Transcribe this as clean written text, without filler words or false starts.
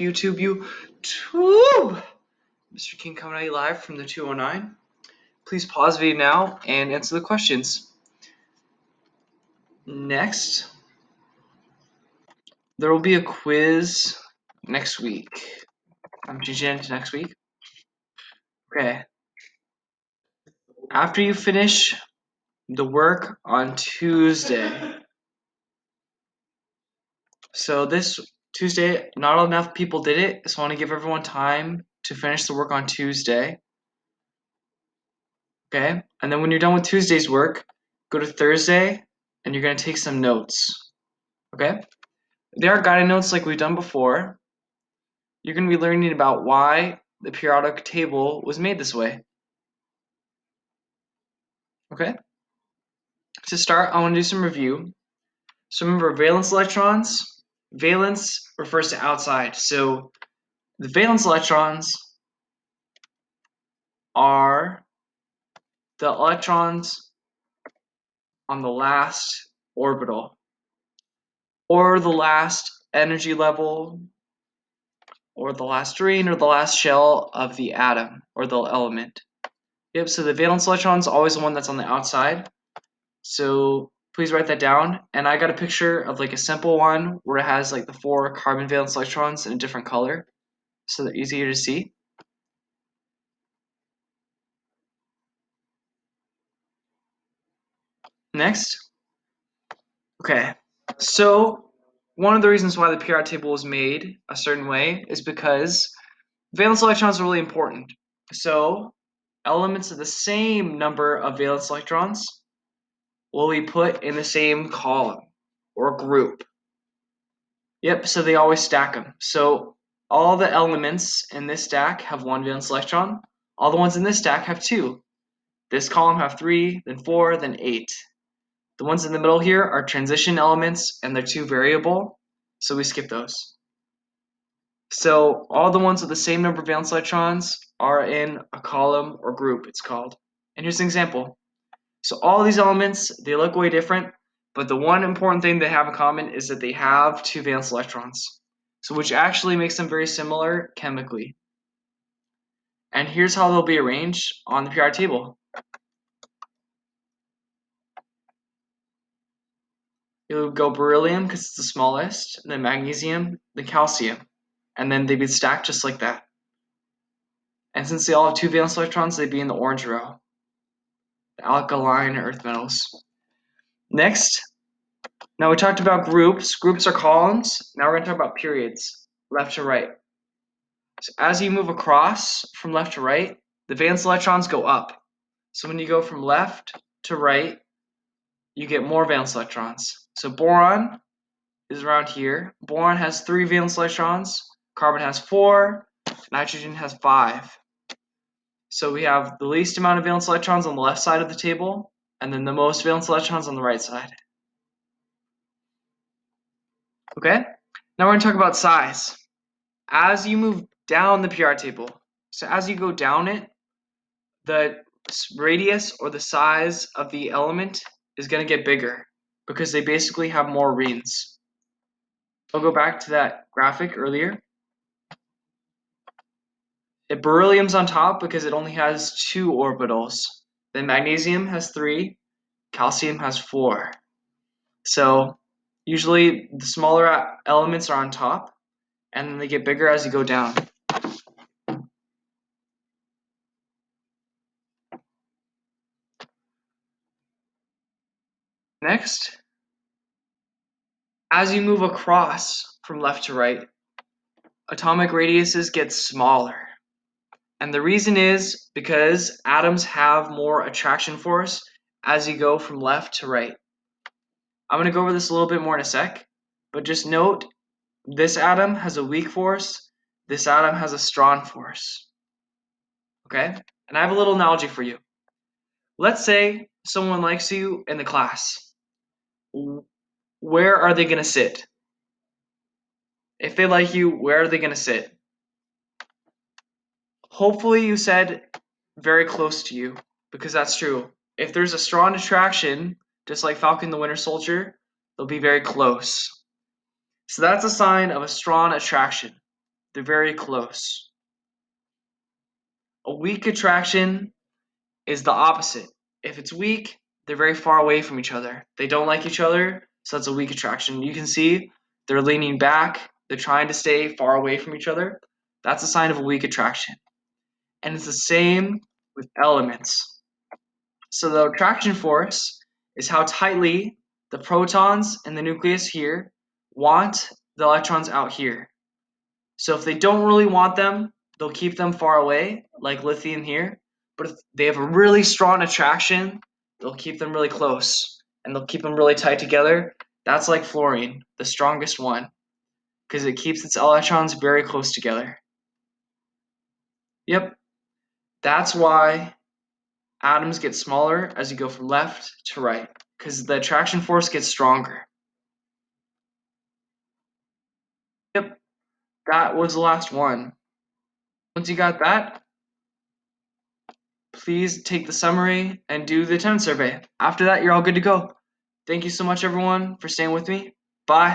YouTube. Mr. King coming at you live from the 209. Please pause the video now and answer the questions. Next, there will be a quiz next week. I'm changing it to next week. Okay. After you finish the work on Tuesday. So this Tuesday, not enough people did it, so I want to give everyone time to finish the work on Tuesday. Okay? And then when you're done with Tuesday's work, go to Thursday and you're going to take some notes. Okay? There are guided notes like we've done before. You're going to be learning about why the periodic table was made this way. Okay? To start, I want to do some review. So remember, valence electrons. Valence refers to outside. So the valence electrons are the electrons on the last orbital, or the last energy level, or the last ring, or the last shell of the atom, or the element. Yep, so the valence electron is always the one that's on the outside. So please write that down. And I got a picture of like a simple one where it has like the 4 carbon valence electrons in a different color, so they're easier to see. Next. Okay, so one of the reasons why the periodic table was made a certain way is because valence electrons are really important. So elements of the same number of valence electrons will be put in the same column or group. Yep, so they always stack them. So all the elements in this stack have 1 valence electron. All the ones in this stack have 2. This column have 3, then 4, then 8. The ones in the middle here are transition elements, and they're 2 variable, so we skip those. So all the ones with the same number of valence electrons are in a column or group, it's called. And here's an example. So all these elements, they look way different, but the one important thing they have in common is that they have 2 valence electrons, so which actually makes them very similar chemically. And here's how they'll be arranged on the periodic table. You'll go beryllium because it's the smallest, then magnesium, then calcium, and then they'd be stacked just like that. And since they all have 2 valence electrons, they'd be in the orange row, the alkaline earth metals. Next, now we talked about groups. Groups are columns. Now we're going to talk about periods, left to right. So as you move across from left to right, the valence electrons go up. So when you go from left to right, you get more valence electrons. So boron is around here. Boron has 3 valence electrons. Carbon has 4. Nitrogen has 5. So we have the least amount of valence electrons on the left side of the table, and then the most valence electrons on the right side. Okay? Now we're going to talk about size. As you move down the periodic table, so as you go down it, the radius or the size of the element is going to get bigger because they basically have more rings. I'll go back to that graphic earlier. Beryllium's on top because it only has 2 orbitals. Then magnesium has 3, calcium has 4. So usually the smaller elements are on top, and then they get bigger as you go down. Next, as you move across from left to right, atomic radiuses get smaller. And the reason is because atoms have more attraction force as you go from left to right. I'm going to go over this a little bit more in a sec, but just note this atom has a weak force, this atom has a strong force. Okay? And I have a little analogy for you. Let's say someone likes you in the class. Where are they going to sit? If they like you, where are they going to sit? Hopefully you said very close to you, because that's true. If there's a strong attraction, just like Falcon the Winter Soldier, they'll be very close. So that's a sign of a strong attraction. they're very close. A weak attraction is the opposite. If it's weak, they're very far away from each other. They don't like each other, so that's a weak attraction. You can see they're leaning back, they're trying to stay far away from each other. That's a sign of a weak attraction. And it's the same with elements. So the attraction force is how tightly the protons in the nucleus here want the electrons out here. So if they don't really want them, they'll keep them far away, like lithium here. But if they have a really strong attraction, they'll keep them really close, and they'll keep them really tight together. That's like fluorine, the strongest one, because it keeps its electrons very close together. Yep, that's why atoms get smaller as you go from left to right, because the attraction force gets stronger. Yep, that was the last one. Once you got that, please take the summary and do the attendance survey. After that, you're all good to go. Thank you so much, everyone, for staying with me. Bye.